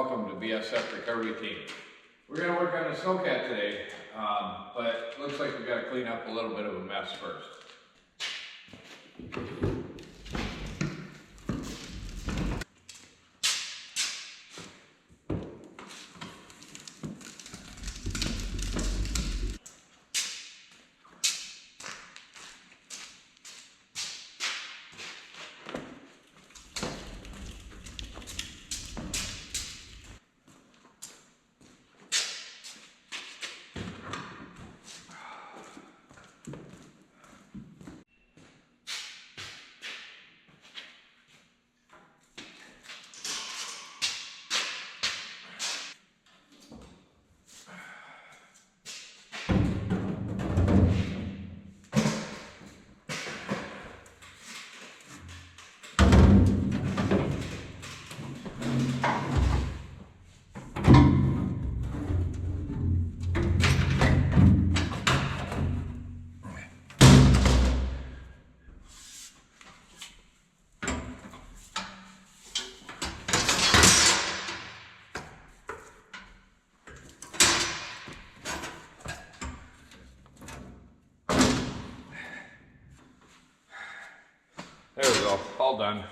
welcome to BSF Recovery Team. We're going to work on the Snowcat today, but it looks like we've got to clean up a little bit of a mess first. There we go, all done.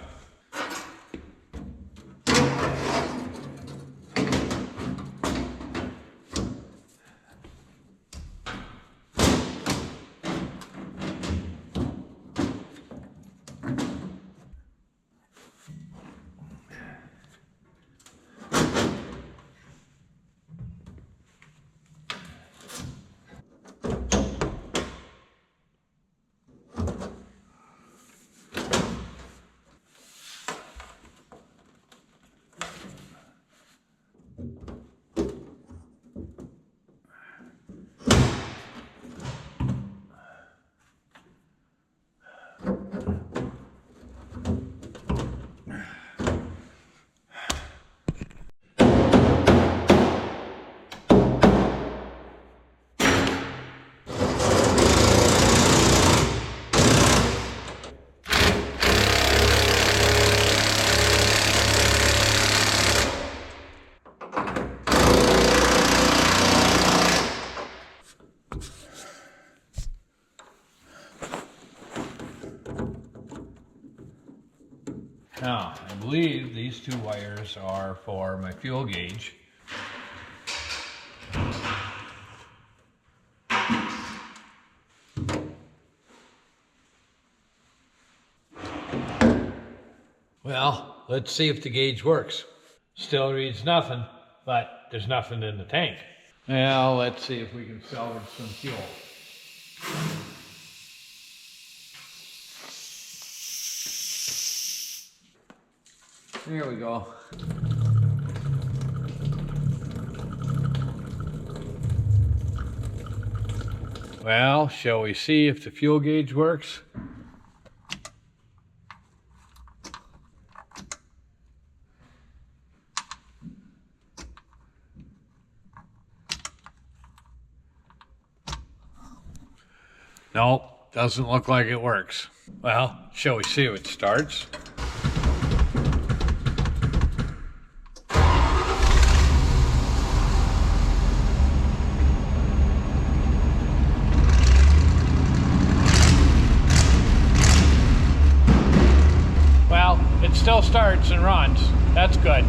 Now, I believe these two wires are for my fuel gauge. Well, let's see if the gauge works. Still reads nothing, but there's nothing in the tank. Well, let's see if we can salvage some fuel. There we go. Well, shall we see if the fuel gauge works? No, doesn't look like it works. Well, shall we see if it starts? It still starts and runs. That's good.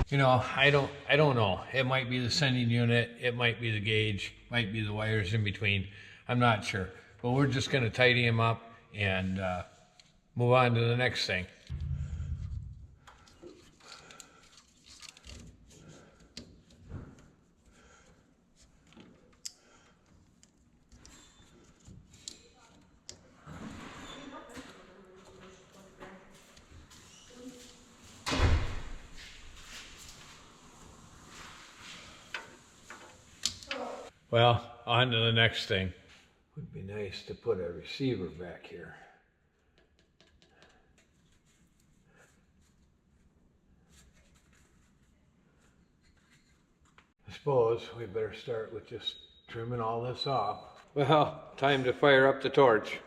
You know, I don't know. It might be the sending unit, it might be the gauge, might be the wires in between. I'm not sure. But we're just going to tidy them up and move on to the next thing. Well, on to the next thing. Would be nice to put a receiver back here. I suppose we better start with just trimming all this off. Well, time to fire up the torch.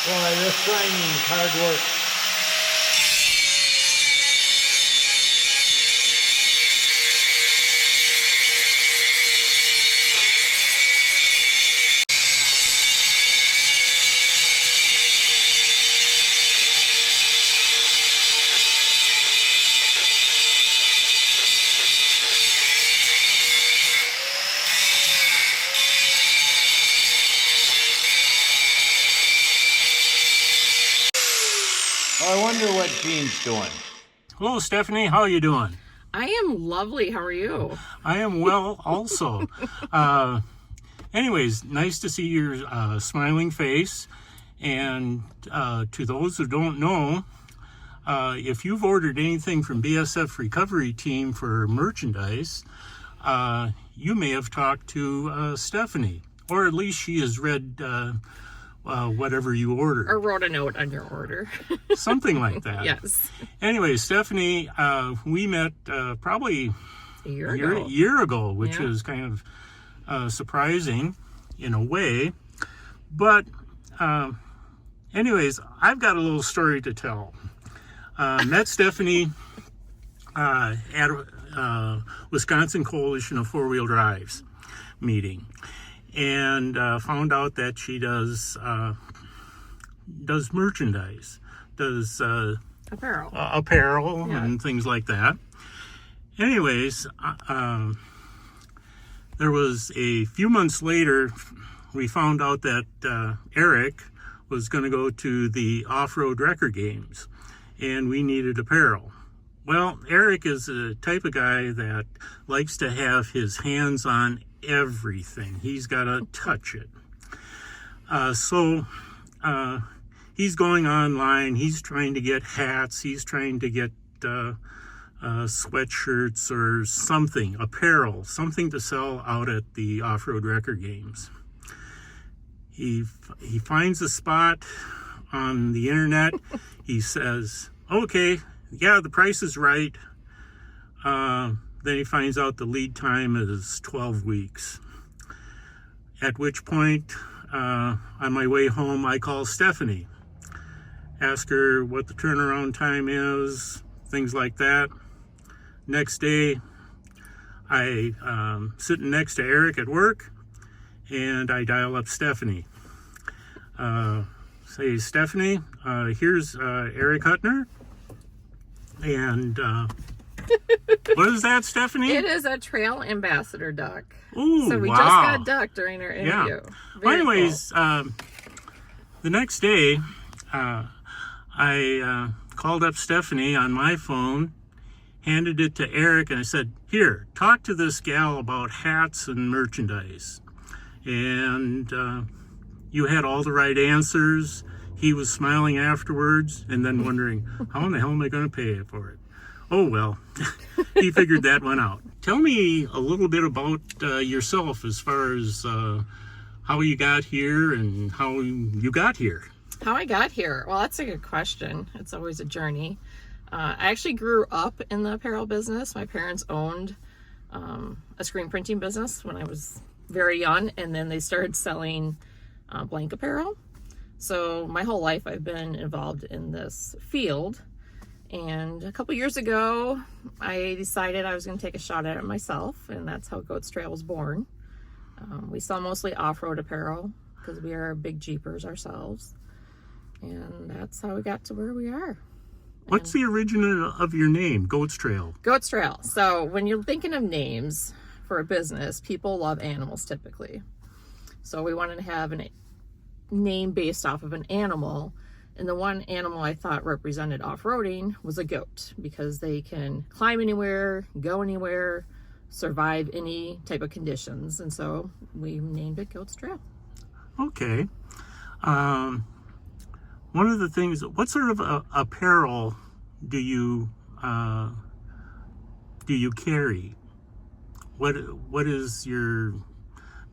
Boy, this grinding's hard work. I wonder what Jean's doing. Hello, Stephanie. How are you doing? I am lovely. How are you? I am well also. Anyways, nice to see your smiling face. And to those who don't know, if you've ordered anything from BSF Recovery Team for merchandise, you may have talked to Stephanie, or at least she has read whatever you ordered. Or wrote a note on your order. Something like that. Yes. Anyway, Stephanie, we met probably a year ago, which Yeah. is kind of surprising in a way. But anyways, I've got a little story to tell. Met Stephanie at a Wisconsin Coalition of Four-Wheel Drives meeting, and found out that she does merchandise, does apparel, yeah, and things like that. Anyways, there was a few months later, we found out that Eric was going to go to the off-road record games, and we needed apparel. Well, Eric is the type of guy that likes to have his hands on everything. He's got to touch it. So he's going online. He's trying to get hats. He's trying to get sweatshirts or something, apparel, something to sell out at the off-road record games. He finds a spot on the internet. He says, okay, yeah, the price is right. Then he finds out the lead time is 12 weeks. At which point, on my way home, I call Stephanie. Ask her what the turnaround time is, things like that. Next day, I sitting next to Eric at work, and I dial up Stephanie. Say, Stephanie, here's Eric Hutner. And what is that, Stephanie? It is a trail ambassador duck. Ooh, so we wow. just got duck during our interview. Yeah. Well, anyways, cool. The next day, I called up Stephanie on my phone, handed it to Eric, and I said, here, talk to this gal about hats and merchandise. And you had all the right answers. He was smiling afterwards and then wondering, how in the hell am I going to pay for it? Oh, well, he figured that one out. Tell me a little bit about yourself as far as how you got here and how you got here. How I got here? Well, that's a good question. It's always a journey. I actually grew up in the apparel business. My parents owned a screen printing business when I was very young, and then they started selling blank apparel. So my whole life I've been involved in this field. And a couple years ago, I decided I was going to take a shot at it myself, and that's how Goats Trail was born. We sell mostly off-road apparel because we are big Jeepers ourselves. And that's how we got to where we are. What's the origin of your name, Goats Trail? Goats Trail. So when you're thinking of names for a business, people love animals typically. So we wanted to have a name based off of an animal. And the one animal I thought represented off-roading was a goat, because they can climb anywhere, go anywhere, survive any type of conditions. And so we named it Goats Trail. Okay. One of the things, what sort of apparel do you carry? What is your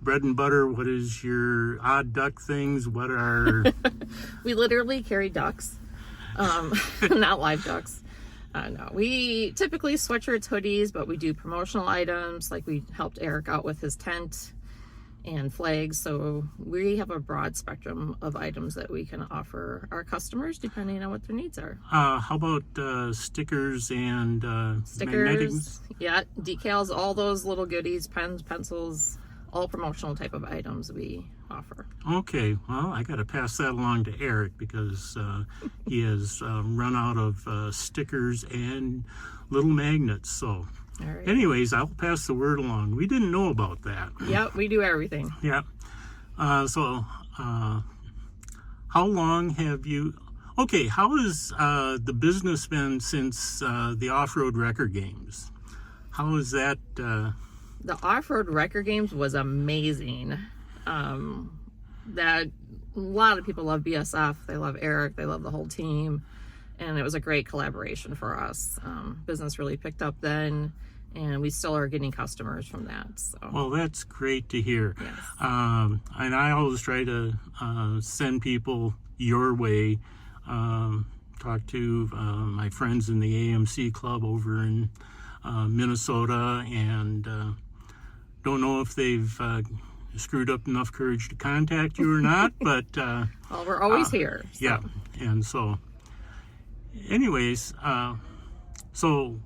bread and butter? What is your odd duck things? What are... We literally carry ducks, not live ducks. No, we typically sweatshirts, hoodies, but we do promotional items. Like we helped Eric out with his tent, and flags. So we have a broad spectrum of items that we can offer our customers depending on what their needs are. How about stickers and magnetics? Yeah, decals, all those little goodies, pens, pencils, all promotional type of items we offer. Okay, well, I got to pass that along to Eric because he has run out of stickers and little magnets. So, All right. anyways, I'll pass the word along. We didn't know about that. Yep, we do everything. Yeah. So, how long have you? Okay, how has the business been since the off-road record games? How is that? The off-road record games was amazing. That a lot of people love BSF. They love Eric. They love the whole team, and it was a great collaboration for us. Business really picked up then, and we still are getting customers from that. So. Well, that's great to hear. Yes. And I always try to send people your way. Talk to my friends in the AMC club over in Minnesota, and don't know if they've screwed up enough courage to contact you or not, but well, we're always here. So. Yeah. And so anyways, so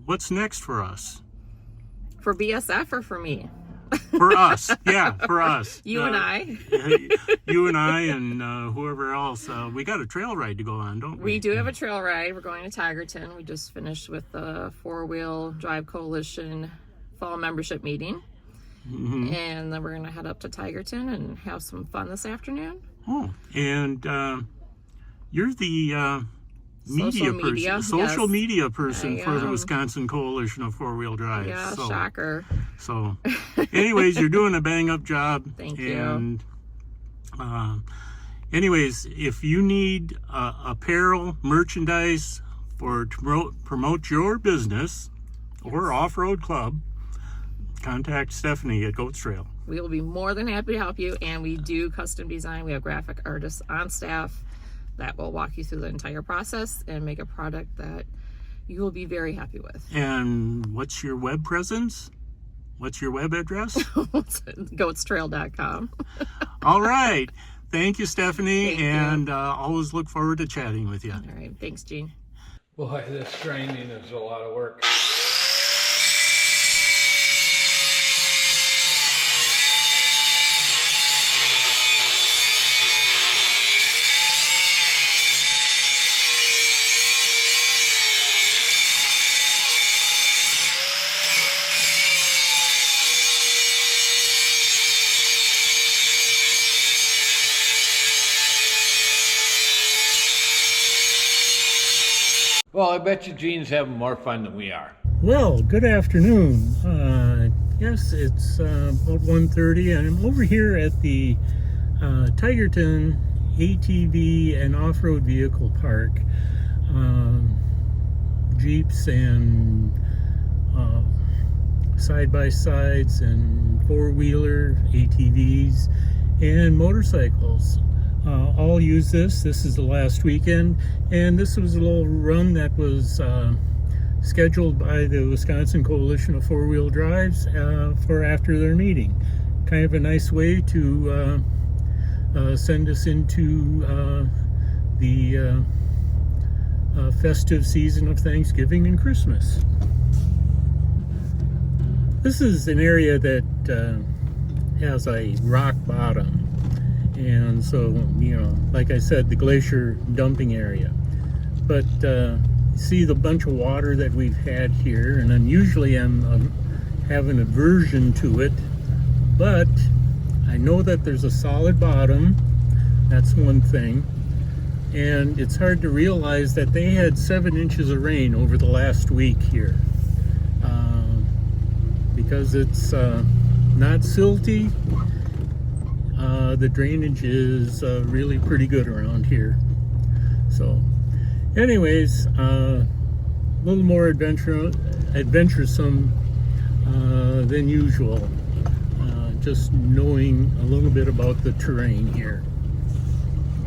what's next for us? For BSF or for me? For us. Yeah, for us. You and I. You and I and whoever else. We got a trail ride to go on, don't we? We do have a trail ride. We're going to Tigerton. We just finished with the 4-Wheel Drive Coalition fall membership meeting. Mm-hmm. And then we're going to head up to Tigerton and have some fun this afternoon. Oh, and you're the social yes. media person for the Wisconsin Coalition of 4-Wheel Drive. Yeah, shocker. So, anyways, you're doing a bang-up job. Thank you. And anyways, if you need apparel, merchandise to promote your business or off-road club, contact Stephanie at Goats Trail. We will be more than happy to help you, and we do custom design. We have graphic artists on staff that will walk you through the entire process and make a product that you will be very happy with. And what's your web presence? What's your web address? Goatstrail.com. All right. Thank you, Stephanie, Thank you. and always look forward to chatting with you. All right. Thanks, Gene. Boy, this grinding is a lot of work. Well, I bet you Gene's having more fun than we are. Well, good afternoon. Yes, it's about 1:30, and I'm over here at the Tigerton ATV and off-road vehicle park. Jeeps and side-by-sides and four-wheeler ATVs and motorcycles. All use this. This is the last weekend, and this was a little run that was scheduled by the Wisconsin Coalition of 4-Wheel Drives for after their meeting. Kind of a nice way to send us into the festive season of Thanksgiving and Christmas. This is an area that has a rock bottom. And so, you know, like I said, the glacier dumping area. But see the bunch of water that we've had here, and usually I'm have an aversion to it, but I know that there's a solid bottom. That's one thing. And it's hard to realize that they had 7 inches of rain over the last week here. Because it's not silty. The drainage is really pretty good around here. So anyways, a little more adventuresome than usual. Just knowing a little bit about the terrain here.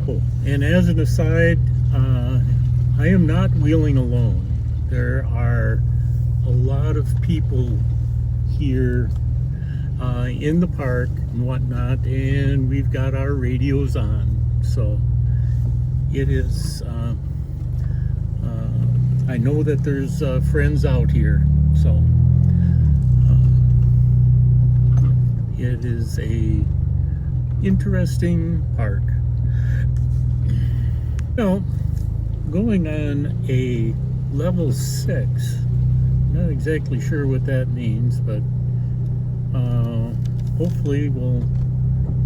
Oh, and as an aside, I am not wheeling alone. There are a lot of people here in the park and whatnot, and we've got our radios on. So it is, I know that there's friends out here, so it is a interesting park. Now, going on a level 6, not exactly sure what that means, but hopefully we'll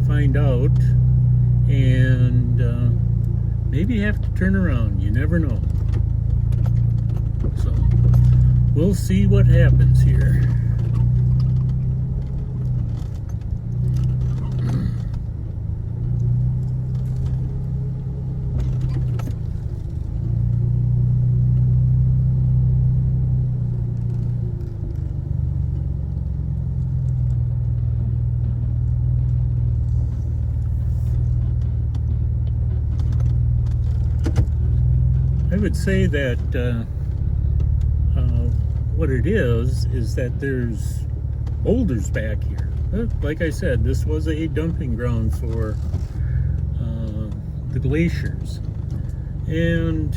find out, and maybe have to turn around. You never know. So we'll see what happens here. I would say that what it is that there's boulders back here. Like I said, this was a dumping ground for the glaciers, and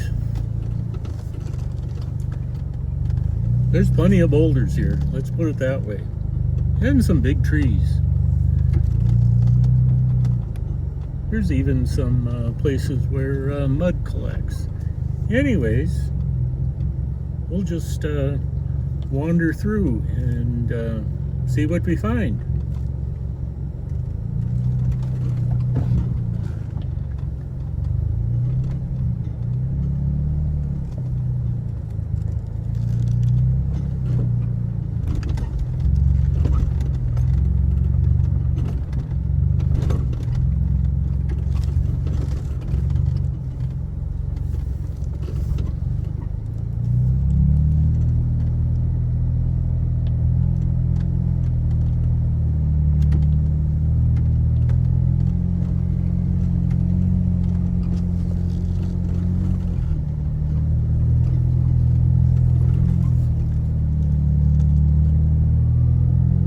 there's plenty of boulders here, let's put it that way, and some big trees. There's even some places where mud collects. Anyways, we'll just wander through and see what we find.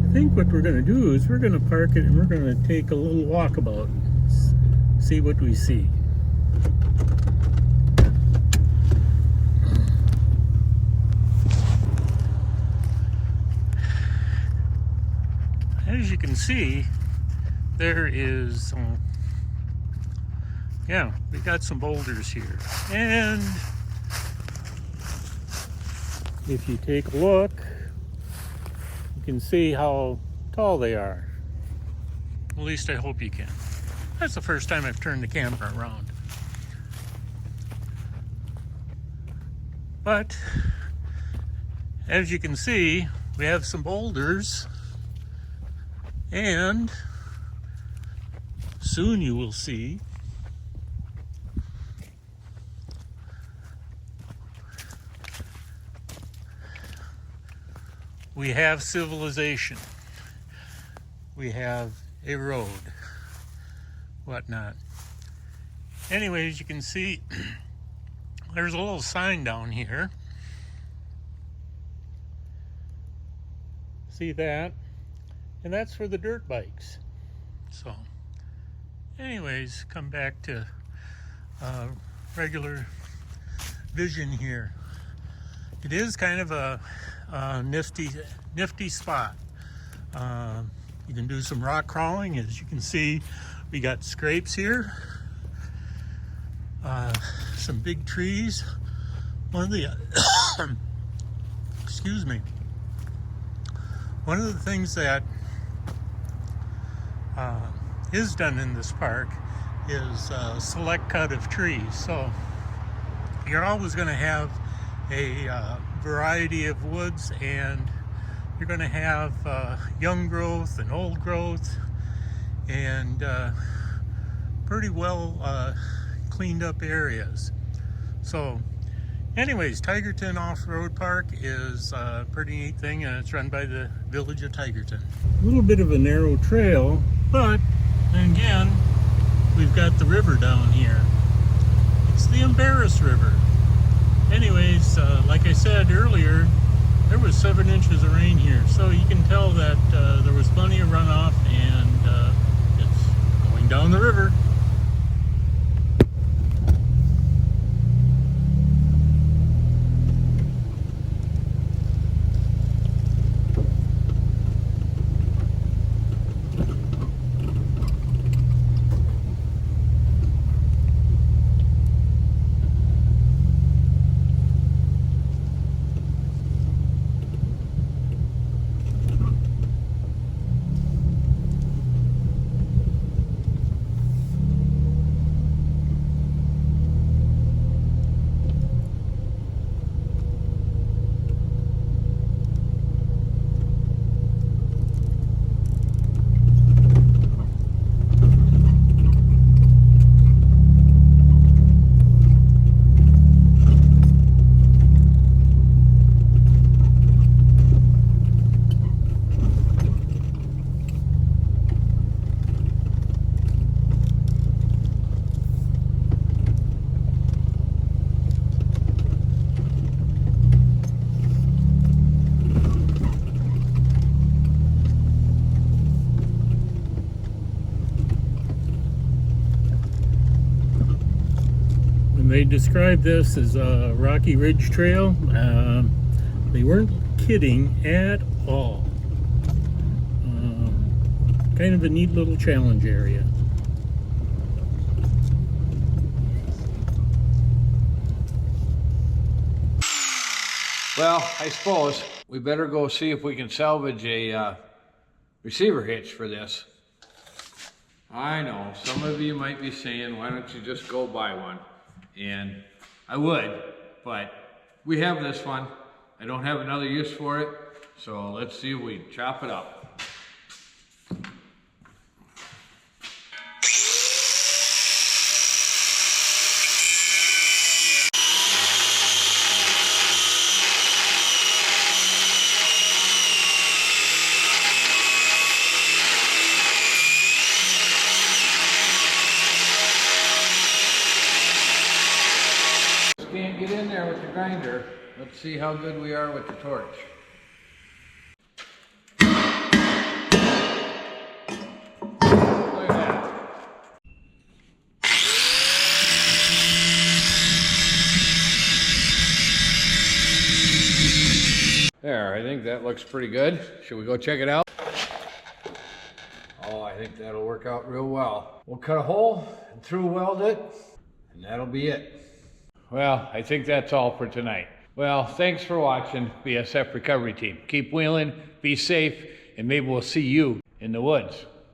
I think what we're going to do is we're going to park it and we're going to take a little walkabout, see what we see. As you can see, there is yeah, we got some boulders here, and if you take a look, you can see how tall they are. At least I hope you can. That's the first time I've turned the camera around. But as you can see, we have some boulders, and soon you will see we have civilization. We have a road, whatnot. Anyways, you can see there's a little sign down here. See that? And that's for the dirt bikes. So, anyways, come back to regular vision here. It is kind of a nifty spot. You can do some rock crawling. As you can see, we got scrapes here, some big trees. One of the excuse me, one of the things that is done in this park is a select cut of trees. So you're always going to have a variety of woods, and you're going to have young growth and old growth, and pretty well cleaned up areas. So anyways, Tigerton Off-Road Park is a pretty neat thing, and it's run by the village of Tigerton. A little bit of a narrow trail, but then again, we've got the river down here. It's the Embarrass River. Anyways, like I said earlier, There was 7 inches of rain here, so you can tell that there was plenty of runoff, and it's going down the river. They described this as a Rocky Ridge Trail. They weren't kidding at all. Kind of a neat little challenge area. Well, I suppose we better go see if we can salvage a receiver hitch for this. I know, some of you might be saying, why don't you just go buy one? And I would, but we have this one. I don't have another use for it, so let's see if we chop it up. Can't get in there with the grinder. Let's see how good we are with the torch. Look at that. There, I think that looks pretty good. Should we go check it out? Oh, I think that'll work out real well. We'll cut a hole and through weld it, and that'll be it. Well, I think that's all for tonight. Well, thanks for watching BSF Recovery Team. Keep wheeling, be safe, and maybe we'll see you in the woods.